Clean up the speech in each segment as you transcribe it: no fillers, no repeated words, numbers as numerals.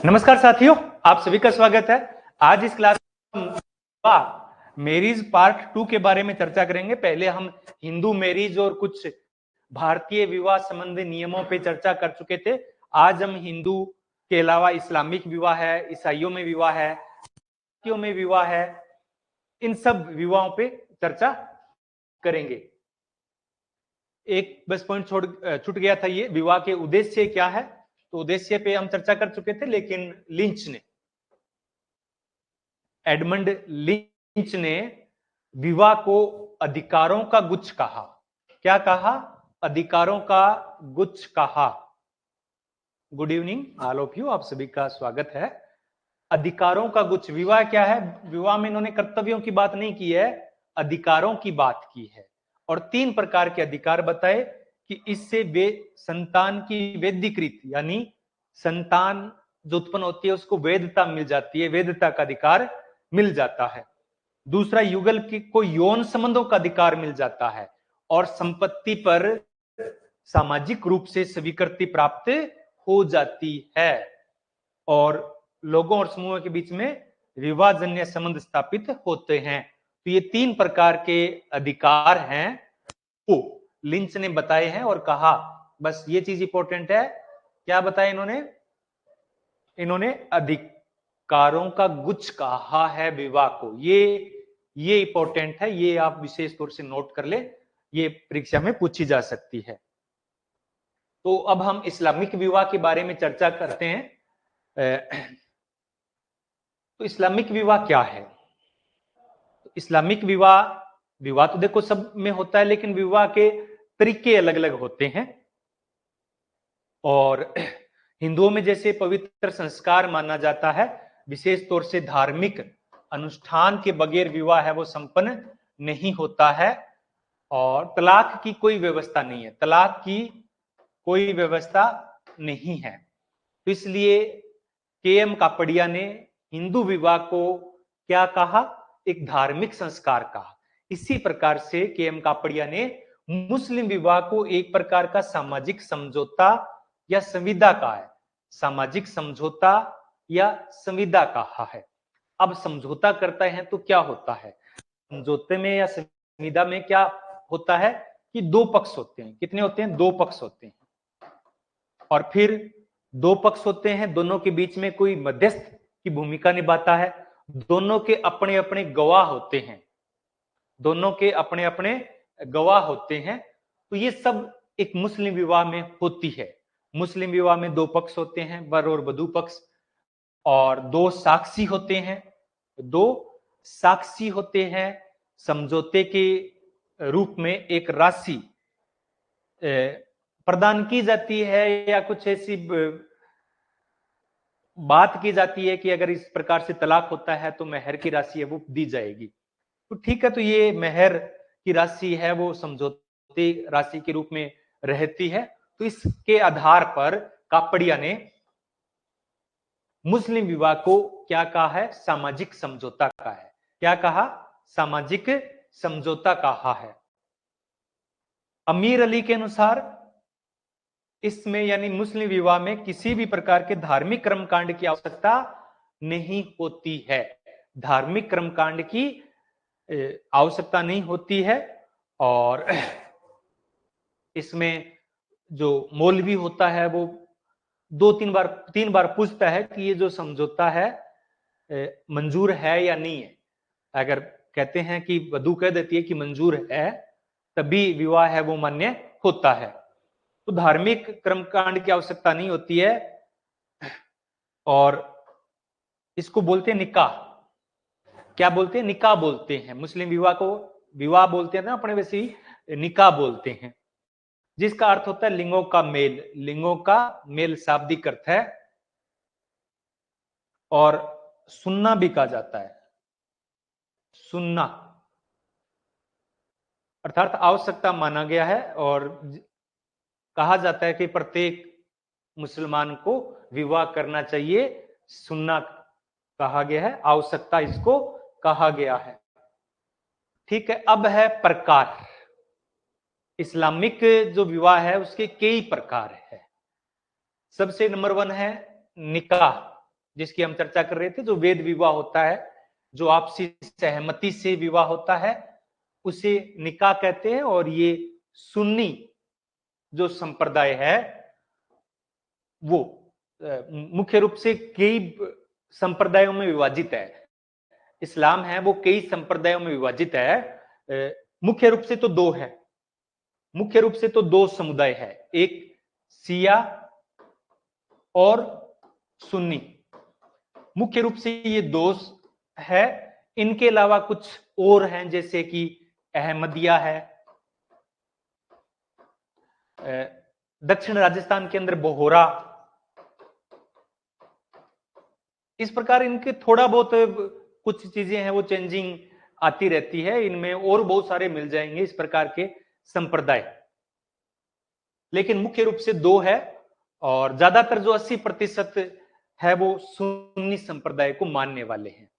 नमस्कार साथियों, आप सभी का स्वागत है। आज इस क्लास में हम मैरिज पार्ट 2 के बारे में चर्चा करेंगे। पहले हम हिंदू मैरिज और कुछ भारतीय विवाह संबंधी नियमों पे चर्चा कर चुके थे। आज हम हिंदू के अलावा इस्लामिक विवाह है, ईसाइयों में विवाह है, भारतीयों में विवाह है, इन सब विवाहों पे चर्चा करेंगे। एक बस पॉइंट छूट गया था, ये विवाह के उद्देश्य क्या है। तो उद्देश्य पे हम चर्चा कर चुके थे, लेकिन एडमंड लिंच ने विवाह को अधिकारों का गुच्छ कहा। क्या कहा? अधिकारों का गुच्छ कहा। Good evening all of you, आप सभी का स्वागत है। अधिकारों का गुच्छ, विवाह क्या है? विवाह में इन्होंने कर्तव्यों की बात नहीं की है, अधिकारों की बात की है। और 3 प्रकार के अधिकार बताए कि इससे वे संतान की वैधिकृत, यानी संतान जो उत्पन्न होती है उसको वैधता मिल जाती है, वैधता का अधिकार मिल जाता है। दूसरा, युगल को यौन संबंधों का अधिकार मिल जाता है। और संपत्ति पर सामाजिक रूप से स्वीकृति प्राप्त हो जाती है। और लोगों और समूहों के बीच में विवाहजन्य संबंध स्थापित होते हैं। तो ये 3 प्रकार के अधिकार हैं वो लिंच ने बताए हैं और कहा। बस ये चीज इंपॉर्टेंट है, क्या बताया इन्होंने अधिकारों का गुच्छ कहा है विवाह को। ये इंपॉर्टेंट है, ये आप विशेष तौर से नोट कर ले, ये परीक्षा में पूछी जा सकती है। तो अब हम इस्लामिक विवाह के बारे में चर्चा करते हैं। तो इस्लामिक विवाह क्या है? इस्लामिक विवाह तो देखो सब में होता है, लेकिन विवाह के तरीके अलग अलग होते हैं। और हिंदुओं में जैसे पवित्र संस्कार माना जाता है, विशेष तौर से धार्मिक अनुष्ठान के बगैर विवाह है वो संपन्न नहीं होता है। और तलाक की कोई व्यवस्था नहीं है, तलाक की कोई व्यवस्था नहीं है। तो इसलिए के.एम. कापड़िया ने हिंदू विवाह को क्या कहा? एक धार्मिक संस्कार कहा। इसी प्रकार से के.एम. कापड़िया ने मुस्लिम विवाह को एक प्रकार का सामाजिक समझौता या संविदा कहा है। सामाजिक समझौता या संविदा कहा है। अब समझौता करता है तो क्या होता है? समझौते में या संविदा में क्या होता है कि 2 पक्ष होते हैं। कितने होते हैं? 2 पक्ष होते हैं। और फिर 2 पक्ष होते हैं, दोनों के बीच में कोई मध्यस्थ की भूमिका निभाता है। दोनों के अपने अपने गवाह होते हैं, दोनों के अपने अपने गवाह होते हैं। तो ये सब एक मुस्लिम विवाह में होती है। मुस्लिम विवाह में 2 पक्ष होते हैं, वर और वधू पक्ष, और 2 साक्षी होते हैं। 2 साक्षी होते हैं। समझौते के रूप में एक राशि प्रदान की जाती है, या कुछ ऐसी बात की जाती है कि अगर इस प्रकार से तलाक होता है तो महर की राशि है वो दी जाएगी। तो ठीक है, तो ये महर की राशि है वो समझौते राशि के रूप में रहती है। तो इसके आधार पर कापड़िया ने मुस्लिम विवाह को क्या कहा है? सामाजिक समझौता कहा है। क्या कहा? सामाजिक समझौता कहा है। अमीर अली के अनुसार इसमें, यानी मुस्लिम विवाह में, किसी भी प्रकार के धार्मिक कर्मकांड की आवश्यकता नहीं होती है। धार्मिक कर्मकांड की आवश्यकता नहीं होती है। और इसमें जो मौलवी होता है वो 3 बार पूछता है कि ये जो समझौता है मंजूर है या नहीं है। अगर कहते हैं कि वधू कह देती है कि मंजूर है, तभी विवाह है वो मान्य होता है। तो धार्मिक कर्मकांड की आवश्यकता नहीं होती है। और इसको बोलते हैं निकाह। क्या बोलते हैं? निकाह बोलते हैं। मुस्लिम विवाह को विवाह बोलते हैं ना, अपने वैसे ही निकाह बोलते हैं, जिसका अर्थ होता है लिंगों का मेल। लिंगों का मेल शाब्दिक अर्थ है। और सुन्ना भी कहा जाता है। सुन्ना अर्थात आवश्यकता माना गया है। और कहा जाता है कि प्रत्येक मुसलमान को विवाह करना चाहिए। सुन्ना कहा गया है, आवश्यकता इसको कहा गया है। ठीक है, अब है प्रकार। इस्लामिक जो विवाह है उसके कई प्रकार है। सबसे नंबर 1 है निकाह। जिसकी हम चर्चा कर रहे थे, जो वेद विवाह होता है, जो आपसी सहमति से विवाह होता है, उसे निकाह कहते हैं। और ये सुन्नी जो संप्रदाय है वो मुख्य रूप से कई संप्रदायों में विभाजित है। इस्लाम है वो कई संप्रदायों में विभाजित है। मुख्य रूप से तो दो है, मुख्य रूप से तो दो समुदाय है, एक शिया और सुन्नी। मुख्य रूप से ये दो है। इनके अलावा कुछ और हैं, जैसे कि अहमदिया है, दक्षिण राजस्थान के अंदर बोहरा। इस प्रकार इनके थोड़ा बहुत कुछ चीजें हैं वो चेंजिंग आती रहती है, इनमें और बहुत सारे मिल जाएंगे इस प्रकार के संप्रदाय, लेकिन मुख्य रूप से दो है। और ज्यादातर जो 80% है वो सुन्नी संप्रदाय को मानने वाले हैं।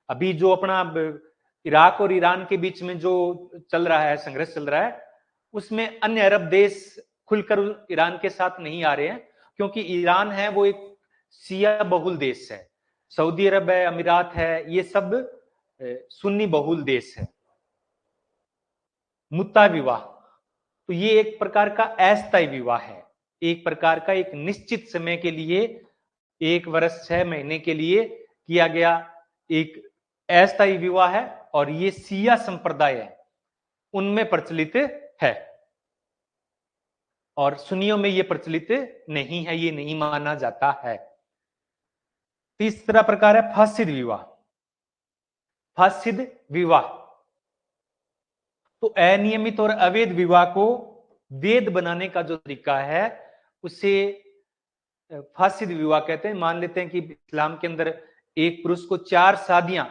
अभी जो अपना इराक और ईरान के बीच में जो चल रहा है, संघर्ष चल रहा है, उसमें अन्य अरब देश खुलकर ईरान के साथ नहीं आ रहे हैं, क्योंकि ईरान है वो एक शिया बहुल देश है। सऊदी अरब है, अमीरात है, ये सब सुन्नी बहुल देश है। मुत्ता विवाह तो ये एक प्रकार का अस्थायी विवाह है, एक प्रकार का एक निश्चित समय के लिए, 1 वर्ष 6 महीने के लिए किया गया एक अस्थायी विवाह है। और ये शिया संप्रदाय है उनमें प्रचलित है, और सुन्नियों में ये प्रचलित नहीं है, ये नहीं माना जाता है। तीसरा प्रकार है फासिद विवाह। फासिद विवाह तो अनियमित और अवैध विवाह को वैध बनाने का जो तरीका है उसे फासिद विवाह कहते हैं। मान लेते हैं कि इस्लाम के अंदर एक पुरुष को 4 शादियां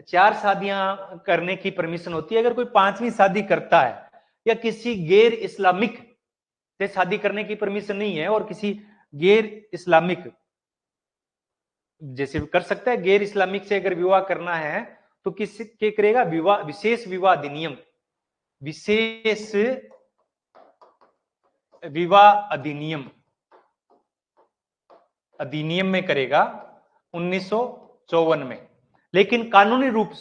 4 शादियां करने की परमिशन होती है। अगर कोई 5वीं शादी करता है या किसी गैर इस्लामिक से शादी करने की परमिशन नहीं है, और किसी गैर इस्लामिक जैसे कर सकता है, गैर इस्लामिक से अगर विवाह करना है तो किस के करेगा? विवाह विशेष विवाह अधिनियम, विशेष विवाह अधिनियम अधिनियम में करेगा 1954 में। लेकिन कानूनी रूप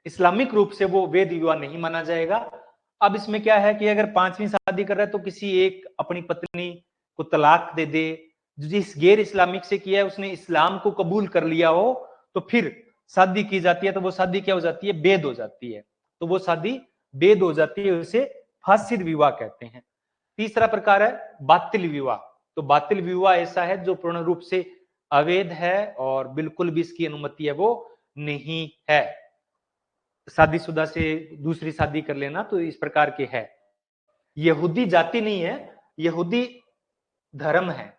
इस्लामिक रूप से वो वैध विवाह नहीं माना जाएगा। अब इसमें क्या है कि अगर 5वीं शादी कर रहा है तो किसी एक अपनी पत्नी को तलाक दे दे, जिस गैर इस्लामिक से किया है उसने इस्लाम को कबूल कर लिया हो, तो फिर शादी की जाती है, तो वो शादी क्या हो जाती है? वैध हो जाती है। तो वो शादी वैध हो जाती है, उसे फासिद विवाह कहते हैं। तीसरा प्रकार है बातिल विवाह। तो बातिल विवाह ऐसा है जो पूर्ण रूप से अवैध है और बिल्कुल भी इसकी अनुमति है वो नहीं है। शादीशुदा से दूसरी शादी कर लेना तो इस प्रकार के है। यहूदी जाति नहीं है, यहूदी धर्म है।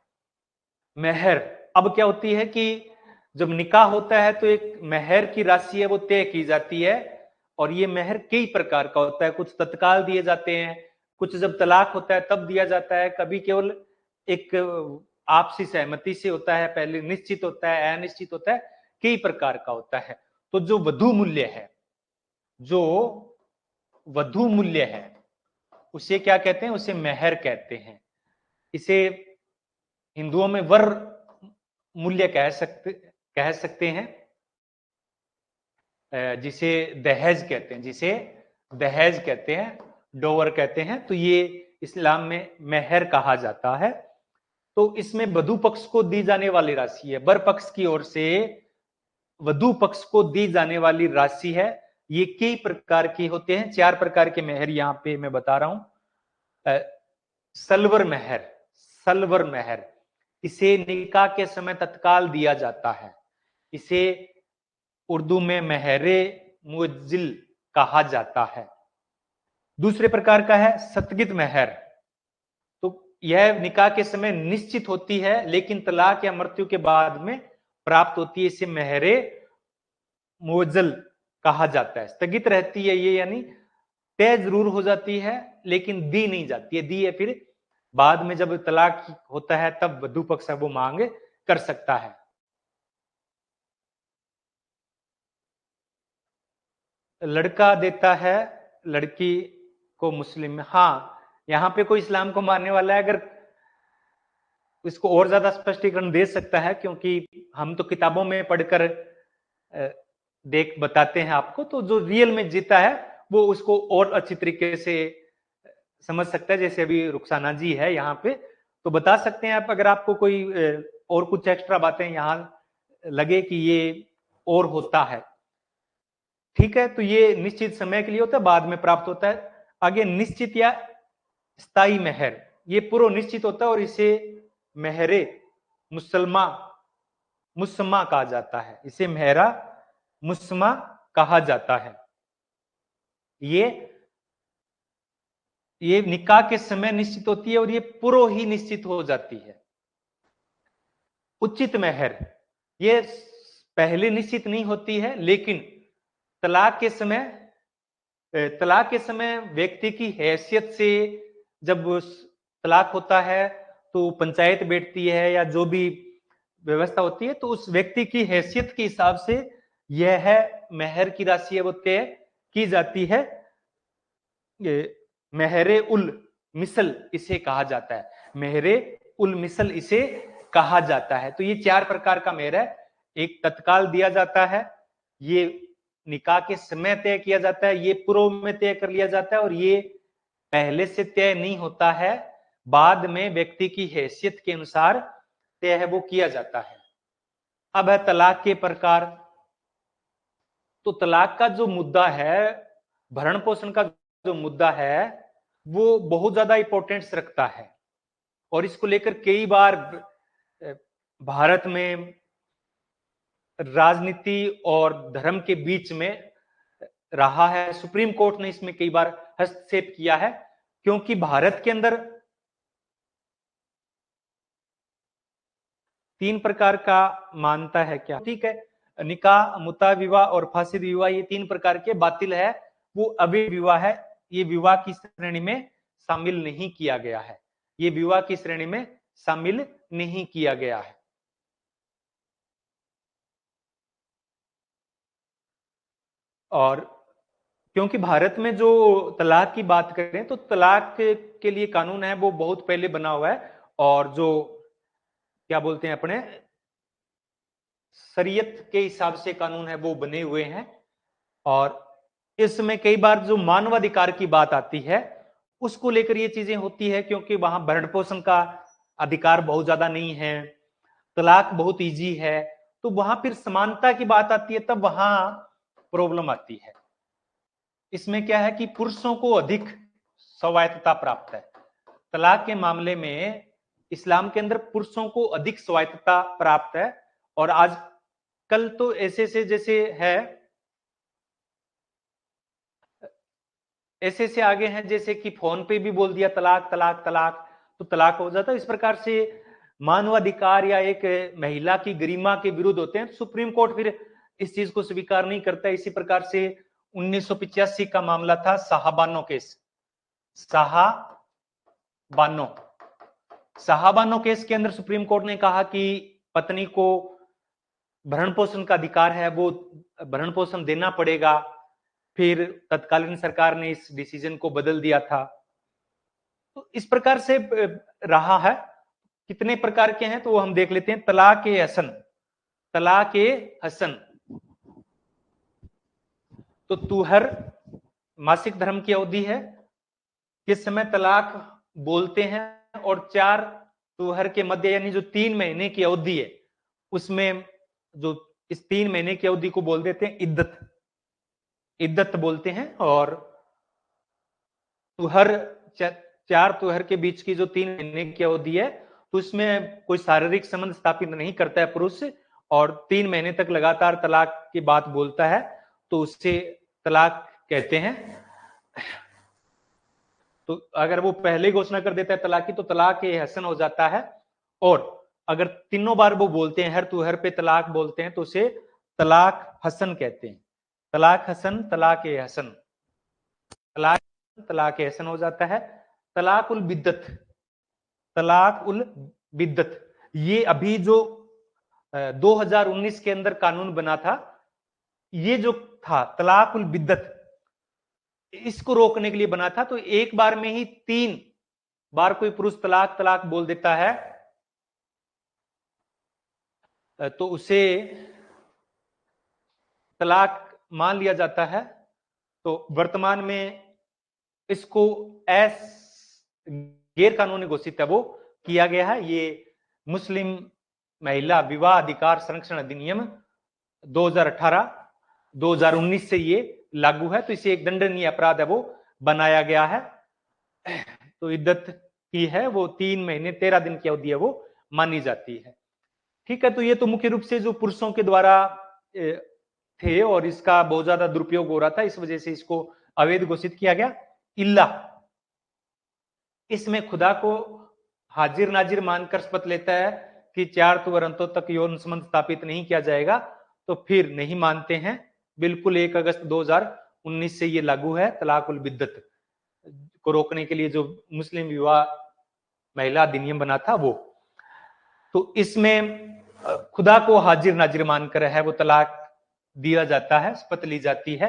मेहर अब क्या होती है कि जब निकाह होता है तो एक मेहर की राशि है वो तय की जाती है, और ये मेहर कई प्रकार का होता है। कुछ तत्काल दिए जाते हैं, कुछ जब तलाक होता है तब दिया जाता है, कभी केवल एक आपसी सहमति से होता है, पहले निश्चित होता है, अनिश्चित होता है, कई प्रकार का होता है। तो जो वधु मूल्य है, जो वधु मूल्य है उसे क्या कहते हैं? उसे मेहर कहते हैं। इसे हिंदुओं में वर मूल्य कह सकते हैं, जिसे दहेज कहते हैं, जिसे दहेज कहते हैं, डोवर कहते हैं। तो ये इस्लाम में मेहर कहा जाता है। तो इसमें वधु पक्ष को दी जाने वाली राशि है, वर पक्ष की ओर से वधु पक्ष को दी जाने वाली राशि है। ये कई प्रकार की होते हैं, 4 प्रकार के मेहर यहां पे मैं बता रहा हूं। सलवर मेहर, सलवर मेहर इसे निकाह के समय तत्काल दिया जाता है। इसे उर्दू में मेहरे मुअज्जिल कहा जाता है। दूसरे प्रकार का है सतगित मेहर। तो यह निकाह के समय निश्चित होती है, लेकिन तलाक या मृत्यु के बाद में प्राप्त होती है। इसे मेहरे मुअज्जल कहा जाता है। स्थगित रहती है ये, यानी तय जरूर हो जाती है लेकिन दी नहीं जाती है। दी है फिर बाद में जब तलाक होता है तब वधु पक्ष वो मांग कर सकता है। लड़का देता है लड़की को मुस्लिम में, हाँ, यहाँ पे कोई इस्लाम को मानने वाला है अगर इसको और ज्यादा स्पष्टीकरण दे सकता है, क्योंकि हम तो किताबों में पढ़कर देख बताते हैं आपको, तो जो रियल में जीता है वो उसको और अच्छी तरीके से समझ सकता है। जैसे अभी रुखसाना जी है यहाँ पे, तो बता सकते हैं आप, अगर आपको कोई और कुछ एक्स्ट्रा बातें यहाँ लगे कि ये और होता है, ठीक है। तो ये निश्चित समय के लिए होता है, बाद में प्राप्त होता है। आगे निश्चित या स्थायी मेहर, ये पूर्व निश्चित होता है और इसे मेहरे मुसलमा मुस्मा कहा जाता है। इसे मेहरा मुस्मा कहा जाता है। ये निकाह के समय निश्चित होती है और ये पूर्व ही निश्चित हो जाती है। उचित मेहर, ये पहले निश्चित नहीं होती है, लेकिन तलाक के समय व्यक्ति की हैसियत से जब तलाक होता है तो पंचायत बैठती है या जो भी व्यवस्था होती है, तो उस व्यक्ति की हैसियत के हिसाब से यह मेहर की राशि है वो तय की जाती है। मेहरे उल मिसल इसे कहा जाता है। मेहरे उल मिसल इसे कहा जाता है। तो ये 4 प्रकार का मेहर है। एक तत्काल दिया जाता है, ये निकाह के समय तय किया जाता है, ये पूर्व में तय कर लिया जाता है, और ये पहले से तय नहीं होता है, बाद में व्यक्ति की हैसियत के अनुसार तय है वो किया जाता है। अब है तलाक के प्रकार। तो तलाक का जो मुद्दा है, भरण पोषण का जो मुद्दा है, वो बहुत ज्यादा इंपॉर्टेंस रखता है और इसको लेकर कई बार भारत में राजनीति और धर्म के बीच में रहा है। सुप्रीम कोर्ट ने इसमें कई बार हस्तक्षेप किया है, क्योंकि भारत के अंदर 3 प्रकार का मानता है क्या, ठीक है, निकाह, मुता विवाह और फासिद विवाह, ये 3 प्रकार के बातिल है, वो अवैध विवाह है। ये विवाह की श्रेणी में शामिल नहीं किया गया है। ये विवाह की श्रेणी में शामिल नहीं किया गया है। और क्योंकि भारत में जो तलाक की बात करें तो तलाक के लिए कानून है वो बहुत पहले बना हुआ है, और जो क्या बोलते हैं अपने शरीयत के हिसाब से कानून है वो बने हुए हैं। और इसमें कई बार जो मानवाधिकार की बात आती है उसको लेकर ये चीजें होती है, क्योंकि वहां भरण पोषण का अधिकार बहुत ज्यादा नहीं है, तलाक बहुत इजी है, तो वहां फिर समानता की बात आती है, तब वहां प्रॉब्लम आती है। इसमें क्या है कि पुरुषों को अधिक स्वायत्तता प्राप्त है। तलाक के मामले में इस्लाम के अंदर पुरुषों को अधिक स्वायत्तता प्राप्त है। और आज कल तो ऐसे ऐसे आगे हैं, जैसे कि फोन पे भी बोल दिया तलाक तलाक तलाक, तो तलाक हो जाता है। इस प्रकार से मानवाधिकार या एक महिला की गरिमा के विरुद्ध होते हैं। सुप्रीम कोर्ट फिर इस चीज को स्वीकार नहीं करता। इसी प्रकार से 1985 का मामला था साहबानो केस। साहबानो केस के अंदर सुप्रीम कोर्ट ने कहा कि पत्नी को भरण पोषण का अधिकार है, वो भरण पोषण देना पड़ेगा। फिर तत्कालीन सरकार ने इस डिसीजन को बदल दिया था। तो इस प्रकार से रहा है। कितने प्रकार के हैं तो वो हम देख लेते हैं। तलाक ए हसन, तलाक ए हसन, तो तुहर मासिक धर्म की अवधि है, किस समय तलाक बोलते हैं, और 4 तुहर के मध्य यानी जो 3 महीने की अवधि है उसमें जो इस 3 महीने की अवधि को बोल देते हैं इद्दत बोलते हैं। और तुहर 4 तुहर के बीच की जो 3 महीने की अवधि है तो उसमें कोई शारीरिक संबंध स्थापित नहीं करता है पुरुष, और 3 महीने तक लगातार तलाक की बात बोलता है तो उसे तलाक कहते हैं। तो अगर वो पहले घोषणा कर देता है तलाक की तो तलाक ए हसन हो जाता है। और अगर तीनों बार वो बोलते हैं, हर तुहर पे तलाक बोलते हैं, तो उसे तलाक हसन कहते हैं। तलाक हसन, तलाक ए हसन, तलाक ए हसन हो जाता है। तलाक उल बिद्दत, तलाक उल बिद्दत, ये अभी जो 2019 के अंदर कानून बना था, ये जो था तलाक उल बिद्दत, इसको रोकने के लिए बना था। तो एक बार में ही 3 बार कोई पुरुष तलाक तलाक बोल देता है तो उसे तलाक मान लिया जाता है। तो वर्तमान में इसको गैर कानूनी घोषित है वो किया गया है। ये मुस्लिम महिला विवाह अधिकार संरक्षण अधिनियम 2018 2019 से ये लागू है। तो इसे एक दंडनीय अपराध है वो बनाया गया है। तो इद्दत की है वो 3 महीने 13 दिन की अवधि है वो मानी जाती है। ठीक है, तो ये तो मुख्य रूप से जो पुरुषों के द्वारा थे और इसका बहुत ज्यादा दुरुपयोग हो रहा था, इस वजह से इसको अवैध घोषित किया गया। इल्ला, इसमें खुदा को हाजिर नाजिर मानकर शपथ लेता है कि 4 तुवरंतों तक यौन संबंध स्थापित नहीं किया जाएगा, तो फिर नहीं मानते हैं। बिल्कुल 1 अगस्त 2019 से ये लागू है। तलाकुल बिद्दत को रोकने के लिए जो मुस्लिम विवाह महिला अधिनियम बना था वो, तो इसमें खुदा को हाजिर नाजिर मानकर है वो तलाक दिया जाता है, शपथ ली जाती है।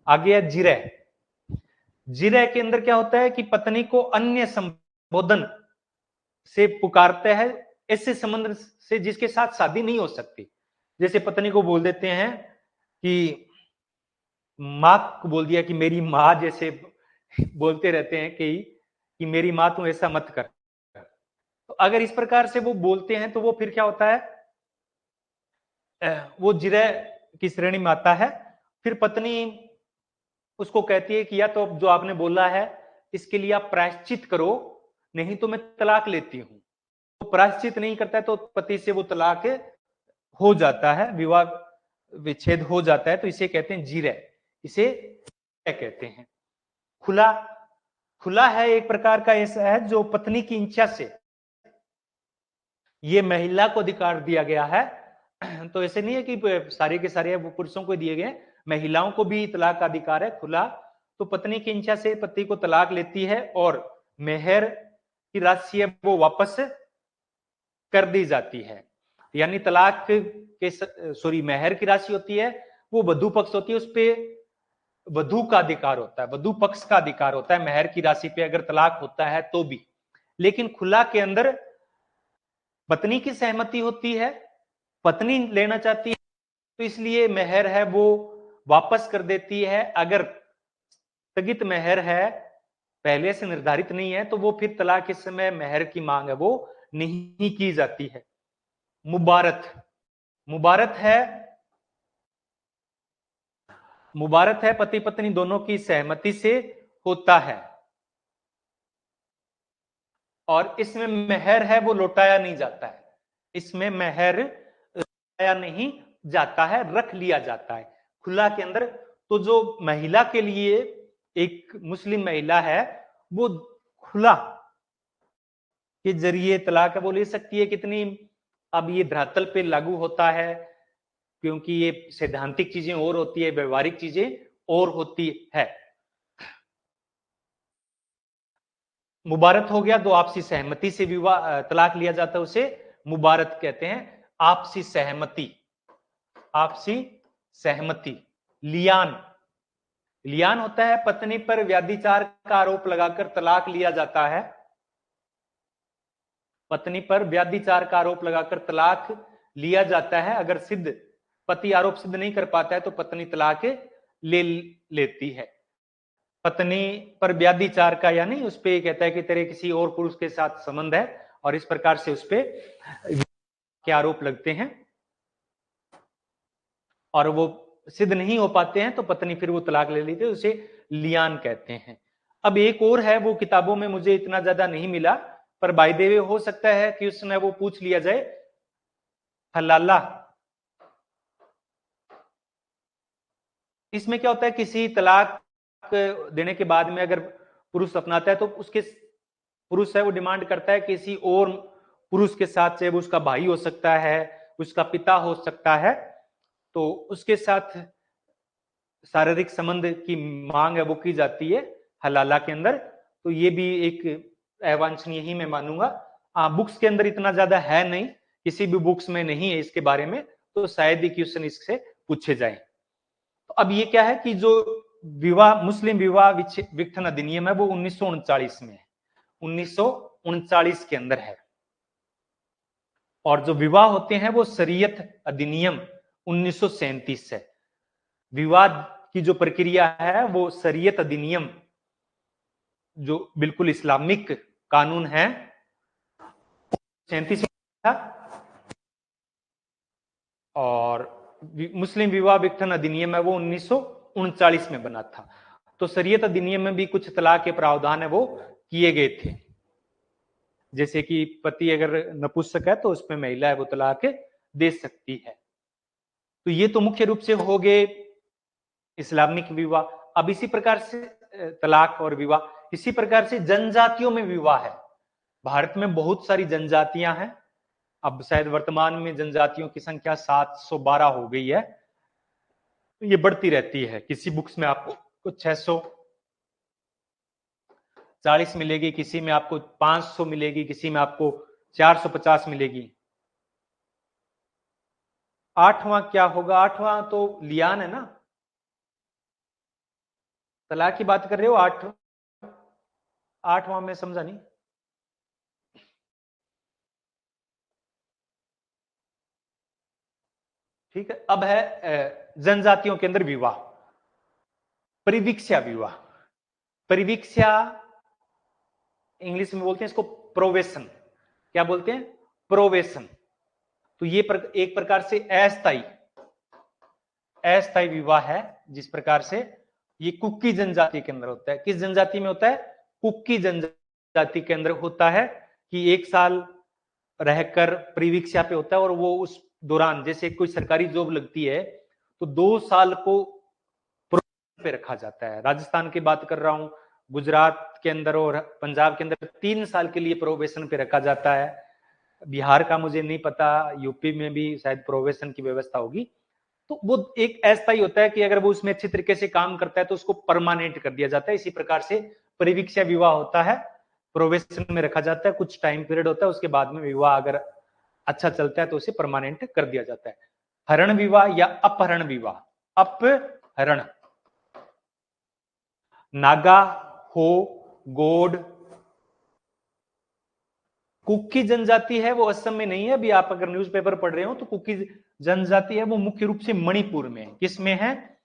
आगे है जिरह। जिरह के अंदर क्या होता है कि पत्नी को अन्य संबोधन से पुकारते हैं ऐसे संबंध से जिसके साथ शादी नहीं हो सकती। जैसे पत्नी को बोल देते हैं कि मां को बोल दिया कि मेरी मां, जैसे बोलते रहते हैं कि मेरी मां तू ऐसा मत कर। तो अगर इस प्रकार से वो बोलते हैं तो वो फिर क्या होता है, वो जिरह की श्रेणी में आता है। फिर पत्नी उसको कहती है कि या तो जो आपने बोला है इसके लिए आप प्रायश्चित करो, नहीं तो मैं तलाक लेती हूं। तो प्रायश्चित नहीं करता है तो पति से वो तलाक हो जाता है, विवाह विच्छेद हो जाता है। तो इसे कहते हैं जिरह, इसे कहते हैं। खुला, खुला है एक प्रकार का ऐसा है जो पत्नी की इच्छा से ये महिला को अधिकार दिया गया है। तो ऐसे नहीं है कि सारे के सारे वो पुरुषों को दिए गए, महिलाओं को भी तलाक का अधिकार है खुला। तो पत्नी की इच्छा से पति को तलाक लेती है और मेहर की राशि है वो वापस कर दी जाती है। यानी तलाक के मेहर की राशि होती है वो वधू पक्ष होती है, उस पर वधू का अधिकार होता है, वधू पक्ष का अधिकार होता है मेहर की राशि पे अगर तलाक होता है तो भी। लेकिन खुला के अंदर पत्नी की सहमति होती है, पत्नी लेना चाहती है तो इसलिए मेहर है वो वापस कर देती है। अगर स्थगित मेहर है, पहले से निर्धारित नहीं है, तो वो फिर तलाक के समय मेहर की मांग है वो नहीं की जाती है। मुबारत, मुबारत है पति पत्नी दोनों की सहमति से होता है और इसमें मेहर है वो लौटाया नहीं जाता है। इसमें मेहर लौटाया नहीं जाता है, रख लिया जाता है खुला के अंदर। तो जो महिला के लिए, एक मुस्लिम महिला है वो खुला के जरिए तलाक वो ले सकती है। कितनी, अब ये धरातल पे लागू होता है क्योंकि ये सैद्धांतिक चीजें और होती है, व्यवहारिक चीजें और होती है। मुबारत हो गया, तो आपसी सहमति से विवाह तलाक लिया जाता है, उसे मुबारत कहते हैं। आपसी सहमति, आपसी सहमति। लियान, लियान होता है पत्नी पर व्याभिचार का आरोप लगाकर तलाक लिया जाता है। पत्नी पर व्याभिचार का आरोप लगाकर तलाक लिया जाता है। अगर सिद्ध, पति आरोप सिद्ध नहीं कर पाता है तो पत्नी तलाक ले लेती है। पत्नी पर व्याभिचार का, यानी उस पे कहता है कि तेरे किसी और पुरुष के साथ संबंध है और इस प्रकार से उस पे के आरोप लगते हैं और वो सिद्ध नहीं हो पाते हैं तो पत्नी फिर वो तलाक ले लेती है, उसे लियान कहते हैं। अब एक और है, वो किताबों में मुझे इतना ज्यादा नहीं मिला, पर बाय द वे हो सकता है कि उसमें वो पूछ लिया जाए, हलाला। इसमें क्या होता है, किसी तलाक देने के बाद में अगर पुरुष अपनाता है तो उसके पुरुष है वो डिमांड करता है किसी और पुरुष के साथ, चाहे वो उसका भाई हो सकता है, उसका पिता हो सकता है, तो उसके साथ शारीरिक संबंध की मांग है वो की जाती है हलाला के अंदर। तो ये भी एक अवांछनीय ही मैं मानूंगा। बुक्स के अंदर इतना ज्यादा है नहीं, किसी भी बुक्स में नहीं है इसके बारे में, तो शायद ही क्वेश्चन इससे पूछे जाए। तो अब ये क्या है कि जो विवाह, मुस्लिम विवाह विच्छेदन अधिनियम है वो 1939 में है, 1939 के अंदर है। और जो विवाह होते हैं वो शरीयत अधिनियम 1937 है। विवाह की जो प्रक्रिया है वो शरीयत अधिनियम जो बिल्कुल इस्लामिक कानून है 37 था। और मुस्लिम विवाह विघटन अधिनियम है वो 1939 में बना था। तो शरीयत अधिनियम में भी कुछ तलाक के प्रावधान है वो किए गए थे, जैसे कि पति अगर नपुंसक है तो उसमें महिला है वो तलाक दे सकती है। तो ये तो मुख्य रूप से हो गए इस्लामिक विवाह। अब इसी प्रकार से तलाक और विवाह, इसी प्रकार से जनजातियों में विवाह है। भारत में बहुत सारी जनजातियां हैं। अब शायद वर्तमान में जनजातियों की संख्या 712 हो गई है। ये बढ़ती रहती है। किसी बुक्स में आपको कुछ 640 मिलेगी, किसी में आपको 500 मिलेगी, किसी में आपको 450 मिलेगी। आठवां क्या होगा? आठवां तो लियान है ना, तलाक की बात कर रहे हो। आठवां में समझा नहीं। ठीक है, अब है जनजातियों के अंदर विवाह, परिवीक्षा विवाह। परिवीक्षा इंग्लिश में बोलते हैं इसको प्रोवेशन। क्या बोलते हैं? प्रोवेशन। तो ये एक प्रकार से अस्थायी विवाह है, जिस प्रकार से ये कुकी जनजाति के अंदर होता है। किस जनजाति में होता है? कुकी जनजाति के अंदर होता है कि 1 साल रहकर परिवीक्षा पे होता है, और वो उस दौरान जैसे कोई सरकारी जॉब लगती है तो 2 साल को पे रखा जाता है। राजस्थान की बात कर रहा हूं, गुजरात के अंदर और पंजाब के अंदर 3 साल के लिए प्रोबेशन पे रखा जाता है। बिहार का मुझे नहीं पता, यूपी में भी शायद प्रोबेशन की व्यवस्था होगी। तो वो एक ऐसा ही होता है कि अगर वो उसमें अच्छी तरीके से काम करता है तो उसको परमानेंट कर दिया जाता है। इसी प्रकार से परिवीक्षा विवाह होता है, प्रोबेशन में रखा जाता है, कुछ टाइम पीरियड होता है, उसके बाद में विवाह अगर अच्छा चलता है तो उसे परमानेंट कर दिया जाता है। हरण विवाह या अपहरण विवाह। अपहरण, नागा, हो, गोड, कुकी जनजाति है वो असम में नहीं है। अभी आप अगर न्यूज़पेपर पढ़ रहे हो तो कुकी जनजाति है वो मुख्य रूप से मणिपुर में है। किसमें है?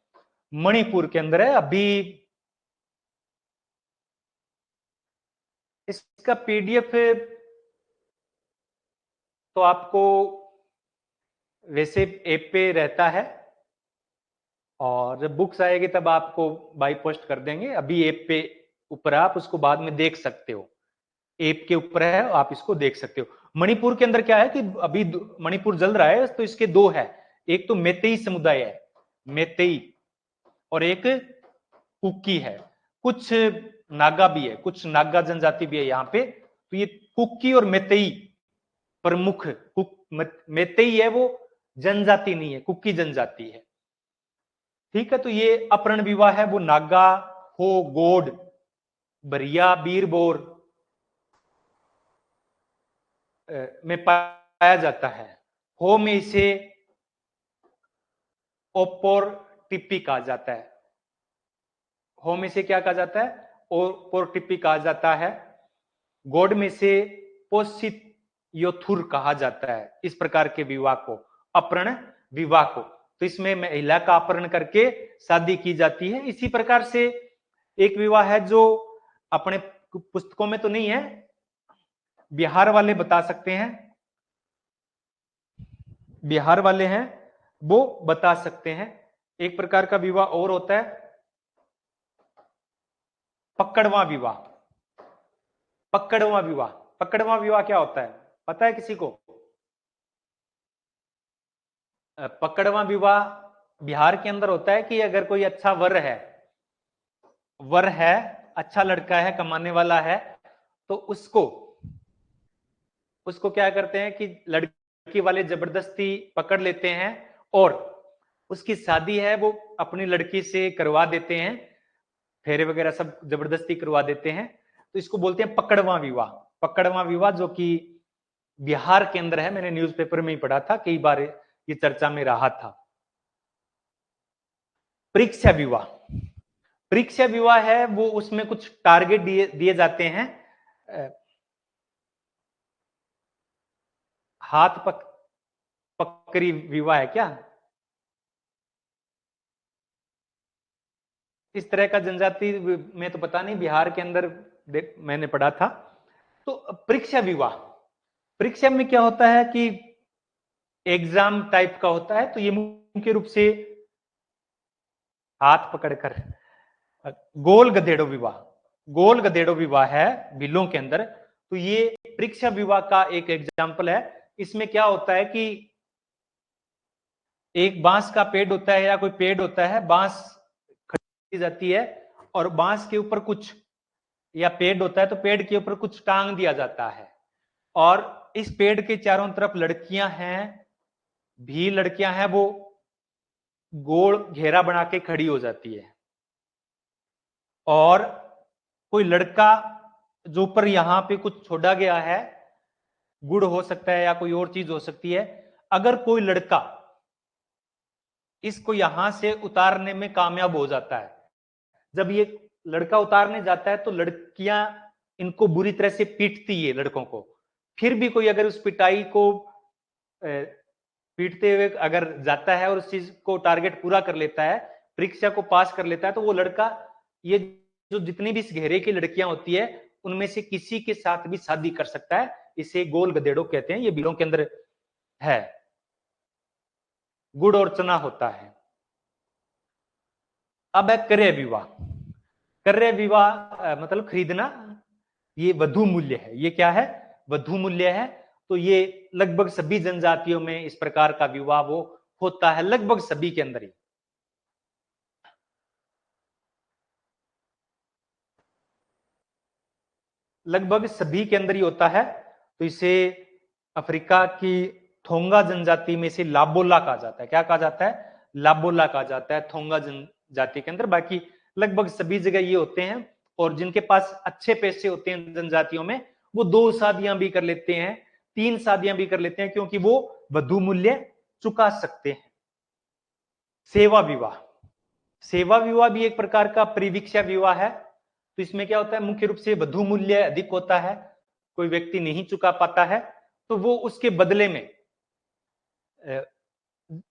मणिपुर के अंदर है। अभी इसका पीडीएफ तो आपको वैसे ऐप पे रहता है, और जब बुक्स आएगी तब आपको बाई पोस्ट कर देंगे। अभी ऐप पे ऊपर आप उसको बाद में देख सकते हो, ऐप के ऊपर है, आप इसको देख सकते हो। मणिपुर के अंदर क्या है कि अभी मणिपुर जल रहा है तो इसके 2 है। एक तो मेतेई समुदाय है, मेतेई, और एक कुकी है। कुछ नागा भी है, कुछ नागा जनजाति भी है यहाँ पे। तो ये कुकी और मेतेई प्रमुख, मेतेई है वो जनजाति नहीं है, कुकी जनजाति है। ठीक है, तो ये अपहरण विवाह है वो नागा, हो, गोड, बरिया, बीरबोर में पाया जाता है। हो में इसे ओपोरटिपी कहा जाता है। हो में से क्या कहा जाता है? ओपोरटिपी कहा जाता है। गोड में से पोसित योथुर कहा जाता है। इस प्रकार के विवाह को अपहरण विवाह को, तो इसमें महिला का अपहरण करके शादी की जाती है। इसी प्रकार से एक विवाह है जो अपने पुस्तकों में तो नहीं है, बिहार वाले बता सकते हैं, बिहार वाले हैं वो बता सकते हैं। एक प्रकार का विवाह और होता है पकड़वा विवाह। पकड़वा विवाह, पकड़वा विवाह क्या होता है पता है किसी को? पकड़वा विवाह बिहार के अंदर होता है कि अगर कोई अच्छा वर है, अच्छा लड़का है, कमाने वाला है, तो उसको क्या करते हैं कि लड़की वाले जबरदस्ती पकड़ लेते हैं और उसकी शादी है वो अपनी लड़की से करवा देते हैं, फेरे वगैरह सब जबरदस्ती करवा देते हैं। तो इसको बोलते हैं पकड़वा विवाह। पकड़वा विवाह जो कि बिहार के अंदर है, मैंने न्यूज़पेपर में ही पढ़ा था, कई बार ये चर्चा में रहा था। परीक्षा विवाह, परीक्षा विवाह है वो उसमें कुछ टारगेट दिए जाते हैं। हाथ पकड़ी विवाह है क्या? इस तरह का जनजाति में तो पता नहीं, बिहार के अंदर मैंने पढ़ा था। तो परीक्षा विवाह, परीक्षा में क्या होता है कि एग्जाम टाइप का होता है, तो ये मुख्य रूप से हाथ पकड़कर गोल गधेड़ो विवाह, गोल गधेड़ो विवाह है बिलों के अंदर। तो ये परीक्षा विवाह का एक एग्जाम्पल है। इसमें क्या होता है कि एक बांस का पेड़ होता है या कोई पेड़ होता है, बांस खड़ी जाती है और बांस के ऊपर कुछ, या पेड़ होता है तो पेड़ के ऊपर कुछ टांग दिया जाता है, और इस पेड़ के चारों तरफ लड़कियां हैं, भी लड़कियां हैं, वो गोल घेरा बना के खड़ी हो जाती है। और कोई लड़का जो ऊपर यहां पे कुछ छोड़ा गया है, गुड़ हो सकता है या कोई और चीज हो सकती है, अगर कोई लड़का इसको यहां से उतारने में कामयाब हो जाता है, जब ये लड़का उतारने जाता है तो लड़कियां इनको बुरी तरह से पीटती है लड़कों को, फिर भी कोई अगर उस पिटाई को पीटते हुए अगर जाता है और उस चीज को टारगेट पूरा कर लेता है, परीक्षा को पास कर लेता है, तो वो लड़का, ये जो जितनी भी इस घेरे की लड़कियां होती है उनमें से किसी के साथ भी शादी कर सकता है। इसे गोल गधेड़ो कहते हैं, ये बिलों के अंदर है, गुड़ और चना होता है। अब है क्रय विवाह। क्रय विवाह मतलब खरीदना, ये वधु मूल्य है। ये क्या है? वधु मूल्य है। तो ये लगभग सभी जनजातियों में इस प्रकार का विवाह वो होता है, लगभग सभी के अंदर ही। लगभग सभी के अंदर ही होता है। तो इसे अफ्रीका की थोंगा जनजाति में से लाबोला कहा जाता है। क्या कहा जाता है? लाबोला कहा जाता है थोंगा जनजाति के अंदर। बाकी लगभग सभी जगह ये होते हैं, और जिनके पास अच्छे पैसे होते हैं जनजातियों में, वो 2 शादियां भी कर लेते हैं, 3 शादियां भी कर लेते हैं, क्योंकि वो वधु मूल्य चुका सकते हैं। सेवा विवाह, सेवा विवाह भी एक प्रकार का परिवीक्षा विवाह है। तो इसमें क्या होता है? मुख्य रूप से वधु मूल्य अधिक होता है, कोई व्यक्ति नहीं चुका पाता है तो वो उसके बदले में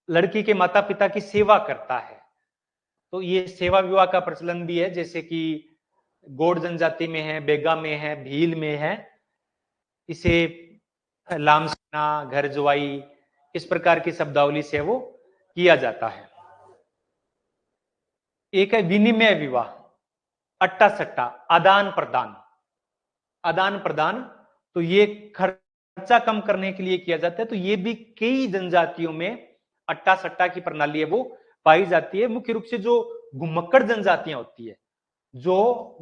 लड़की के माता पिता की सेवा करता है। तो ये सेवा विवाह का प्रचलन भी है, जैसे कि गोंड जनजाति में है, बेगा में है, भील में है। इसे लामसेना, घर जुआई, इस प्रकार की शब्दावली से वो किया जाता है। एक है विनिमय विवाह, अट्टा सट्टा, आदान प्रदान। आदान प्रदान, तो ये खर्चा कम करने के लिए किया जाता है। तो ये भी कई जनजातियों में अट्टा सट्टा की प्रणाली है वो पाई जाती है। मुख्य रूप से जो घुमक्कड़ जनजातियां होती है, जो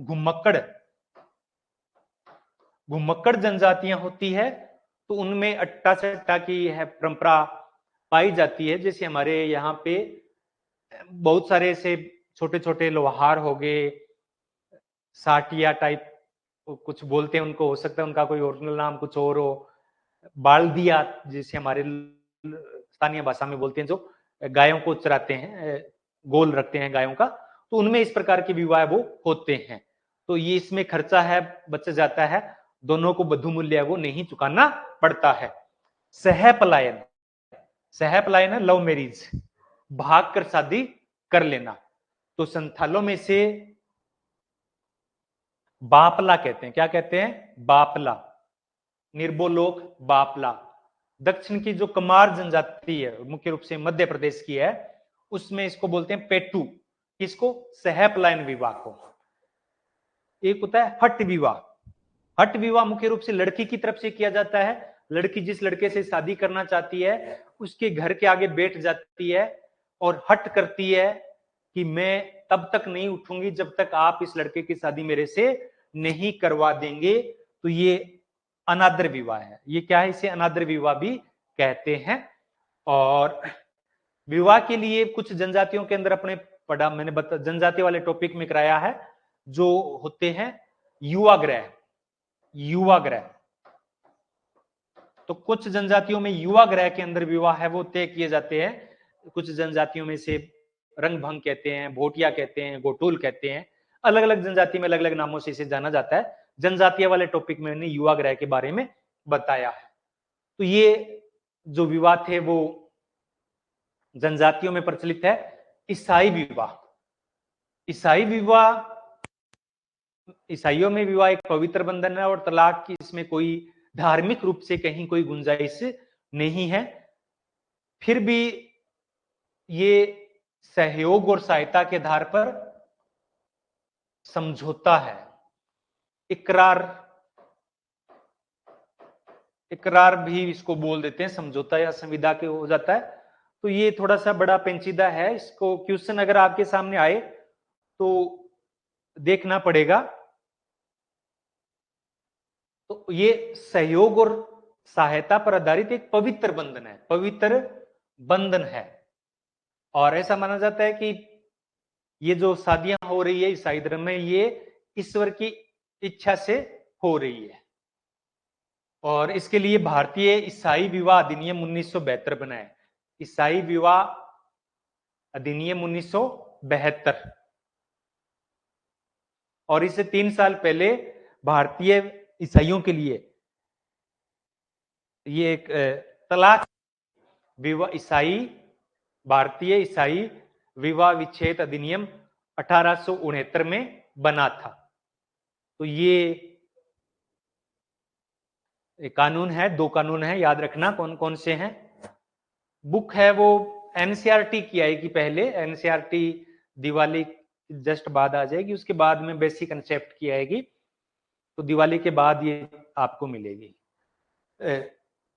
घुमक्कड़ जनजातियां होती है, तो उनमें अट्टा सट्टा की है परंपरा पाई जाती है। जैसे हमारे यहाँ पे बहुत सारे ऐसे छोटे छोटे लोहार हो गए, साटिया टाइप कुछ बोलते हैं उनको, हो सकता है उनका कोई ओरिजिनल नाम कुछ और हो, बाल्दिया जिसे हमारे स्थानीय भाषा में बोलते हैं, जो गायों को चराते हैं, गोल रखते हैं गायों का, तो उनमें इस प्रकार के विवाह वो होते हैं। तो ये इसमें खर्चा है बच जाता है, दोनों को वधु मूल्य वो नहीं चुकाना पड़ता है। सह पलायन, सह पलायन है लव मैरिज, भाग कर शादी कर लेना। तो संथालों में से बापला कहते हैं। क्या कहते हैं? बापला, निर्बोलोक बापला। दक्षिण की जो कमार जनजाति है, मुख्य रूप से मध्य प्रदेश की है, उसमें इसको बोलते हैं पेटू। किसको? सहपलायन विवाह को। एक होता है हट विवाह। हट विवाह मुख्य रूप से लड़की की तरफ से किया जाता है। लड़की जिस लड़के से शादी करना चाहती है उसके घर के आगे बैठ जाती है और हट करती है कि मैं तब तक नहीं उठूंगी जब तक आप इस लड़के की शादी मेरे से नहीं करवा देंगे। तो ये अनादर विवाह है। ये क्या है? इसे अनादर विवाह भी कहते हैं। और विवाह के लिए कुछ जनजातियों के अंदर अपने पढ़ा मैंने जनजाति वाले टॉपिक में कराया है, जो होते हैं युवाग्रह। युवाग्रह, तो कुछ जनजातियों में युवाग्रह के अंदर विवाह है वो तय किए जाते हैं। कुछ जनजातियों में से रंगभंग कहते हैं, भोटिया कहते हैं, गोटूल कहते हैं। अलग अलग जनजाति में अलग अलग नामों से इसे जाना जाता है। जनजातीय वाले टॉपिक में मैंने युवाग्रह के बारे में बताया है। तो ये जो विवाह थे वो जनजातियों में प्रचलित है ईसाई विवाह। ईसाइयों में विवाह एक पवित्र बंधन है और तलाक की इसमें कोई धार्मिक रूप से कहीं कोई गुंजाइश नहीं है। फिर भी ये सहयोग और सहायता के आधार पर समझौता है। इकरार भी इसको बोल देते हैं, समझौता या संविदा के हो जाता है। तो ये थोड़ा सा बड़ा पेंचीदा है, इसको क्वेश्चन अगर आपके सामने आए तो देखना पड़ेगा। तो ये सहयोग और सहायता पर आधारित एक पवित्र बंधन है। और ऐसा माना जाता है कि ये जो शादियां हो रही है ईसाई धर्म में, ये ईश्वर की इच्छा से हो रही है। और इसके लिए भारतीय ईसाई विवाह अधिनियम 1972 बना है। ईसाई विवाह अधिनियम 1972। और इससे 3 साल पहले भारतीय ईसाइयों के लिए ये एक तलाक भारतीय ईसाई विवाह विच्छेद अधिनियम 1869 में बना था। तो ये कानून है, 2 कानून है, याद रखना कौन कौन से हैं। बुक है वो एनसीईआरटी की आएगी पहले, एनसीईआरटी दिवाली जस्ट बाद आ जाएगी, उसके बाद में बेसिक कंसेप्ट की आएगी। तो दिवाली के बाद ये आपको मिलेगी।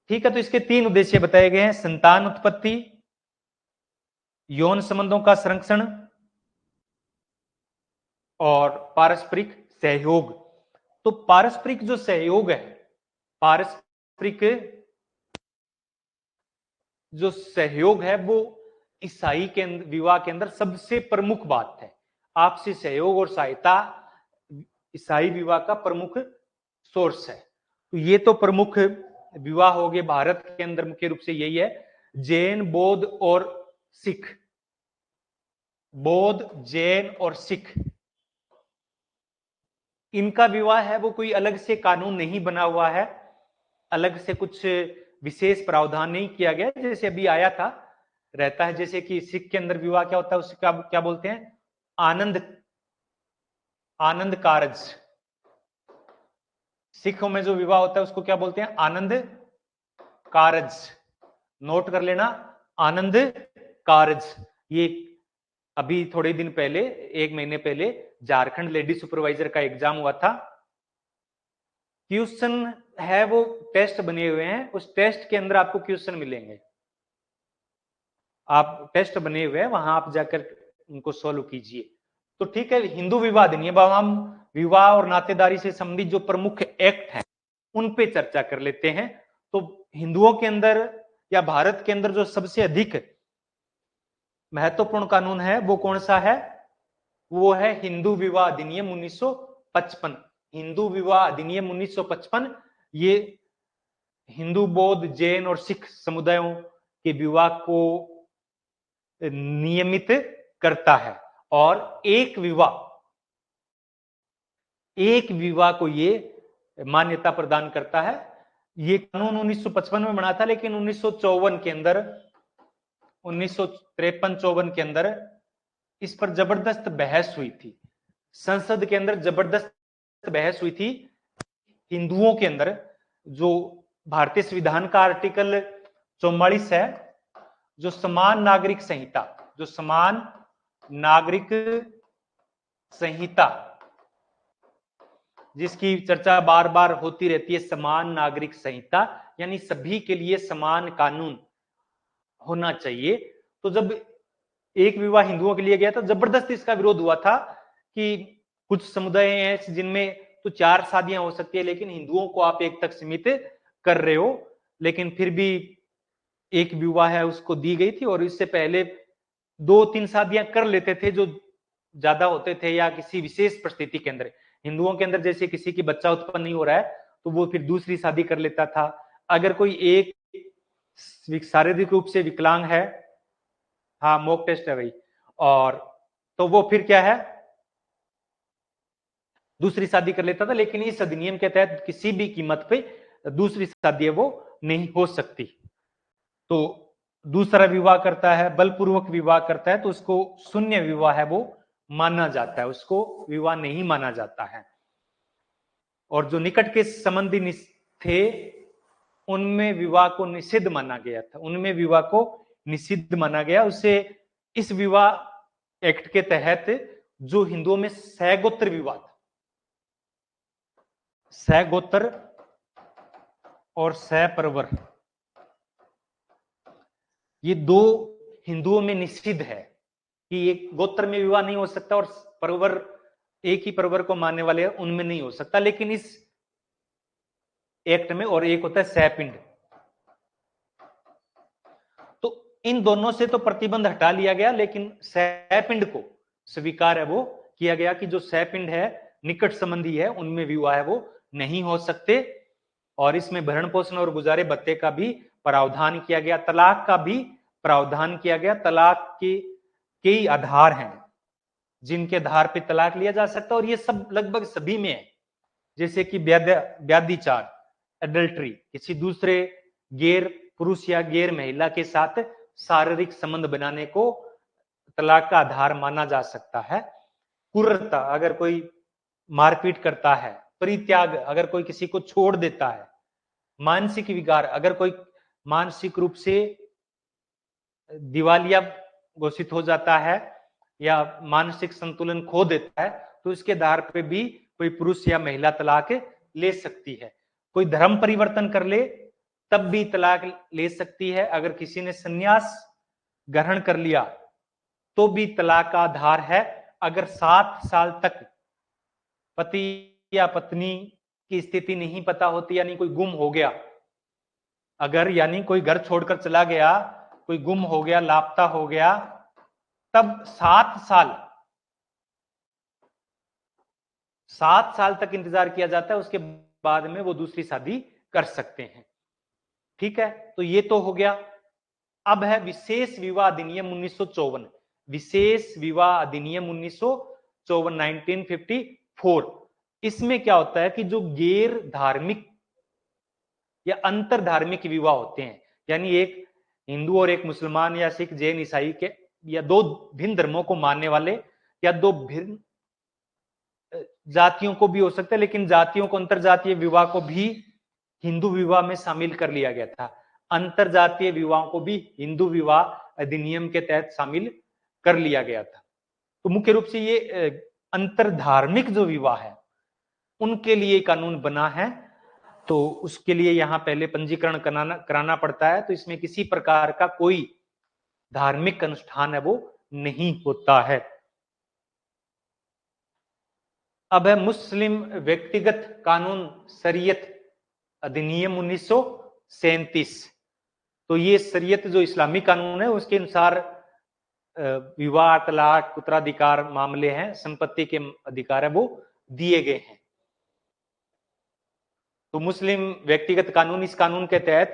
ठीक है, तो इसके 3 उद्देश्य बताए गए हैं: संतान उत्पत्ति, यौन संबंधों का संरक्षण और पारस्परिक सहयोग। तो पारस्परिक जो सहयोग है, पारस्परिक जो सहयोग है वो ईसाई के विवाह के अंदर सबसे प्रमुख बात है। आपसी सहयोग और सहायता ईसाई विवाह का प्रमुख सोर्स है। तो ये तो प्रमुख विवाह हो गए भारत के अंदर, मुख्य रूप से यही है। जैन, बौद्ध और सिख, बौद्ध, जैन और सिख, इनका विवाह है वो कोई अलग से कानून नहीं बना हुआ है, अलग से कुछ विशेष प्रावधान नहीं किया गया। जैसे अभी आया था रहता है, जैसे कि सिख के अंदर विवाह क्या होता है, उसका क्या बोलते हैं, आनंद कारज। सिखों में जो विवाह होता है उसको क्या बोलते हैं, आनंद कारज। नोट कर लेना, आनंद कारज। ये अभी थोड़े दिन पहले, 1 महीने पहले झारखंड लेडी सुपरवाइजर का एग्जाम हुआ था। क्वेश्चन है वो टेस्ट बने हुए हैं, उस टेस्ट के अंदर आपको क्वेश्चन मिलेंगे। आप टेस्ट बने हुए हैं, वहां आप जाकर उनको सोल्व कीजिए। तो ठीक है, हिंदू विवाह अधिनियम, हम विवाह और नातेदारी से संबंधित जो प्रमुख एक्ट हैं उन पे चर्चा कर लेते हैं। तो हिंदुओं के अंदर या भारत के अंदर जो सबसे अधिक महत्वपूर्ण कानून है वो कौन सा है, वो है हिंदू विवाह अधिनियम 1955। हिंदू विवाह अधिनियम 1955 ये हिंदू, बौद्ध, जैन और सिख समुदायों के विवाह को नियमित करता है। और एक विवाह को ये मान्यता प्रदान करता है। ये कानून 1955 में बना था, लेकिन 1954 के अंदर, 1953-54 के अंदर इस पर जबरदस्त बहस हुई थी। संसद के अंदर जबरदस्त बहस हुई थी। हिंदुओं के अंदर जो भारतीय संविधान का आर्टिकल 44 है, जो समान नागरिक संहिता जिसकी चर्चा बार बार होती रहती है, समान नागरिक संहिता, यानी सभी के लिए समान कानून होना चाहिए। तो जब एक विवाह हिंदुओं के लिए गया था, जबरदस्त इसका विरोध हुआ था कि कुछ समुदाय हैं जिनमें तो 4 शादियां हो सकती है, लेकिन हिंदुओं को आप 1 तक सीमित कर रहे हो। लेकिन फिर भी एक विवाह है उसको दी गई थी, और इससे पहले 2-3 शादियां कर लेते थे जो ज्यादा होते थे, या किसी विशेष परिस्थिति के अंदर। हिंदुओं के अंदर जैसे किसी की बच्चा उत्पन्न नहीं हो रहा है तो वो फिर दूसरी शादी कर लेता था। अगर कोई एक शारीरिक रूप से विकलांग है, हाँ मॉक टेस्ट है भाई, और तो वो फिर क्या है, दूसरी शादी कर लेता था। लेकिन इस अधिनियम के तहत किसी भी कीमत पे दूसरी शादी वो नहीं हो सकती। तो दूसरा विवाह करता है, बलपूर्वक विवाह करता है, तो उसको शून्य विवाह है वो माना जाता है, उसको विवाह नहीं माना जाता है। और जो निकट के संबंधी थे उनमें विवाह को निषिद्ध माना गया था, उनमें विवाह को निषिद्ध माना गया। उसे इस विवाह एक्ट के तहत जो हिंदुओं में सहगोत्र विवाह था, सहगोत्र और सहप्रवर, ये दो हिंदुओं में निषिद्ध है कि एक गोत्र में विवाह नहीं हो सकता और परवर एक ही परवर को मानने वाले उनमें नहीं हो सकता। लेकिन इस एक्ट में और एक होता है सहपिंड, तो इन दोनों से तो प्रतिबंध हटा लिया गया, लेकिन सहपिंड को स्वीकार है वो किया गया कि जो सहपिंड है, निकट संबंधी है, उनमें विवाह है वो नहीं हो सकते। और इसमें भरण पोषण और गुजारे भत्ते का भी प्रावधान किया गया, तलाक का भी प्रावधान किया गया। तलाक के कई आधार हैं जिनके आधार पर तलाक लिया जा सकता है, और ये सब लगभग सभी में है, जैसे कि व्याभिचार, एडल्ट्री, किसी दूसरे गैर पुरुष या गैर महिला के साथ शारीरिक संबंध बनाने को तलाक का आधार माना जा सकता है। क्रूरता, अगर कोई मारपीट करता है, परित्याग, अगर कोई किसी को छोड़ देता है, मानसिक विकार, अगर कोई मानसिक रूप से दिवालिया घोषित हो जाता है या मानसिक संतुलन खो देता है, तो इसके आधार पर भी कोई पुरुष या महिला तलाक ले सकती है। कोई धर्म परिवर्तन कर ले तब भी तलाक ले सकती है। अगर किसी ने संन्यास ग्रहण कर लिया तो भी तलाक का आधार है। अगर 7 साल तक पति या पत्नी की स्थिति नहीं पता होती, यानी कोई गुम हो गया, अगर यानी कोई घर छोड़कर चला गया, कोई गुम हो गया, लापता हो गया, तब 7 साल तक इंतजार किया जाता है, उसके बाद में वो दूसरी शादी कर सकते हैं। ठीक है, तो ये तो हो गया। अब है विशेष विवाह अधिनियम 1954, विशेष विवाह अधिनियम 1954 1954। इसमें क्या होता है कि जो गैर धार्मिक या अंतर धार्मिक विवाह होते हैं, यानी एक हिंदू और एक मुसलमान या सिख जैन ईसाई के या दो भिन्न धर्मों को मानने वाले या दो भिन्न जातियों को भी हो सकता है, लेकिन जातियों को, अंतर जातीय विवाह को भी हिंदू विवाह में शामिल कर लिया गया था। अंतर जातीय विवाहों को भी हिंदू विवाह अधिनियम के तहत शामिल कर लिया गया था। तो मुख्य रूप से ये अंतर धार्मिक जो विवाह है उनके लिए कानून बना है। तो उसके लिए यहाँ पहले पंजीकरण कराना पड़ता है। तो इसमें किसी प्रकार का कोई धार्मिक अनुष्ठान है वो नहीं होता है। अब है मुस्लिम व्यक्तिगत कानून शरीयत अधिनियम 1937। तो ये शरीयत जो इस्लामी कानून है उसके अनुसार विवाह, तलाक, उत्तराधिकार मामले हैं, संपत्ति के अधिकार है वो दिए गए हैं। तो मुस्लिम व्यक्तिगत कानून, इस कानून के तहत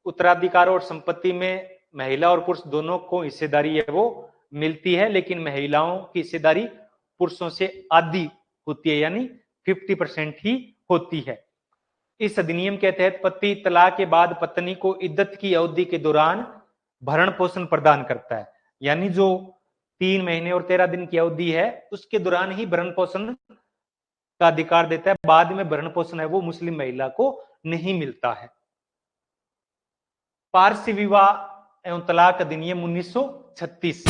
उत्तराधिकार और संपत्ति में महिला और पुरुष दोनों को हिस्सेदारी है वो मिलती है, लेकिन महिलाओं की हिस्सेदारी पुरुषों से आधी होती है, यानी 50% ही होती है। इस अधिनियम के तहत पति तलाक के बाद पत्नी को इद्दत की अवधि के दौरान भरण पोषण प्रदान करता है, यानी जो 3 महीने और 13 दिन की अवधि है उसके दौरान ही भरण पोषण का अधिकार देता है। बाद में भरण पोषण है वो मुस्लिम महिला को नहीं मिलता है। पारसी विवाह एवं तलाक अधिनियम 1936।